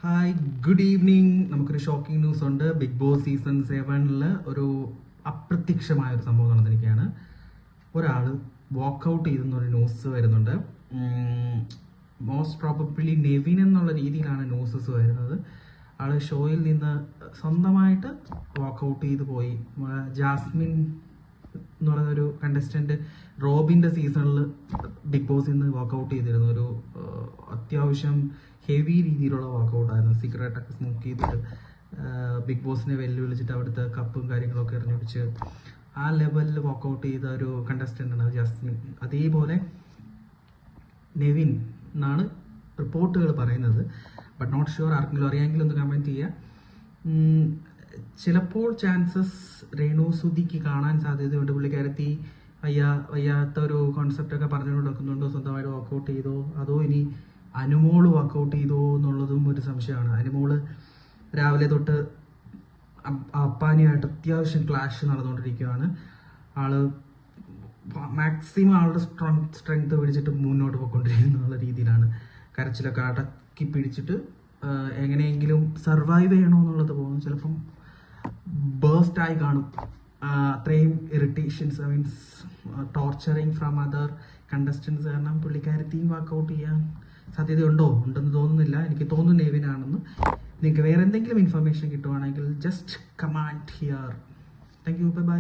Hi, good evening. നമുക്കൊരു shocking news ഉണ്ട്. Big boss season 7 ഒരു അപ്രത്യക്ഷമായ ഒരു സംഭവം നടന്നിരിക്കുകയാണ്. ഒരാൾ വാക്കൗട്ട് ചെയ്തെന്നൊരു ന്യൂസ് വരുന്നുണ്ട്. മോസ്റ്റ് പ്രോബബ്ലി നെവിൻ എന്നുള്ള രീതിയിലാണ് ന്യൂസസ് വരുന്നത്. ആൾ ഷോയിൽ നിന്ന് സ്വന്തമായിട്ട് വാക്കൗട്ട് ചെയ്ത് പോയി. ജാസ്മിൻ എന്ന് പറയുന്നൊരു കണ്ടസ്റ്റന്റ് റോബിൻ്റെ സീസണിൽ ബിഗ് ബോസിൽ നിന്ന് വാക്കൗട്ട് ചെയ്തിരുന്നു. ഒരു അത്യാവശ്യം ഹെവി രീതിയിലുള്ള വാക്കൗട്ടായിരുന്നു. സിഗരറ്റൊക്കെ സ്മോക്ക് ചെയ്തിട്ട് ബിഗ് ബോസിനെ വെല്ലുവിളിച്ചിട്ട് അവിടുത്തെ കപ്പും കാര്യങ്ങളൊക്കെ എറിഞ്ഞൊടിച്ച് ആ ലെവലിൽ വാക്കൗട്ട് ചെയ്ത ഒരു കണ്ടസ്റ്റൻ്റാണ് ജാസ്മിൻ. അതേപോലെ നെവിൻ എന്നാണ് റിപ്പോർട്ടുകൾ പറയുന്നത്. But not sure. ആർക്കെങ്കിലും അറിയാമെങ്കിൽ ഒന്ന് കമൻറ്റ് ചെയ്യുക. ചിലപ്പോൾ ചാൻസസ് രേണു സുധിക്ക് കാണാൻ സാധ്യതയുണ്ട്. പുള്ളിക്കാരത്തി വയ്യാത്ത ഒരു കോൺസെപ്റ്റൊക്കെ പറഞ്ഞുകൊണ്ട് വെക്കുന്നുണ്ടോ, സ്വന്തമായിട്ട് വർക്കൗട്ട് ചെയ്തോ, അതോ ഇനി അനുമോള് വർക്കൗട്ട് ചെയ്തോ എന്നുള്ളതും ഒരു സംശയമാണ്. അനുമോള് രാവിലെ തൊട്ട് അപ്പാനിയായിട്ട് അത്യാവശ്യം ക്ലാഷ് നടന്നുകൊണ്ടിരിക്കുകയാണ്. ആള് മാക്സിമം ആളുടെ സ്ട്രെങ്ത് പിടിച്ചിട്ട് മുന്നോട്ട് പോയിക്കൊണ്ടിരിക്കുന്ന രീതിയിലാണ്. കരച്ചിലൊക്കെ അടക്കി പിടിച്ചിട്ട് എങ്ങനെയെങ്കിലും സർവൈവ് ചെയ്യണമെന്നുള്ളത് പോകുന്നു. ചിലപ്പം ബേസ്റ്റ് ആയി കാണും. അത്രയും irritations, means torturing from other contestants കാരണം പുള്ളിക്കാരത്തെയും വർക്കൗട്ട് ചെയ്യാൻ ഉണ്ടെന്ന് തോന്നുന്നില്ല. എനിക്ക് തോന്നുന്നു നെവിനാണെന്ന്. നിങ്ങൾക്ക് വേറെ എന്തെങ്കിലും ഇൻഫർമേഷൻ കിട്ടുവാണെങ്കിൽ just command here. Thank you, bye bye.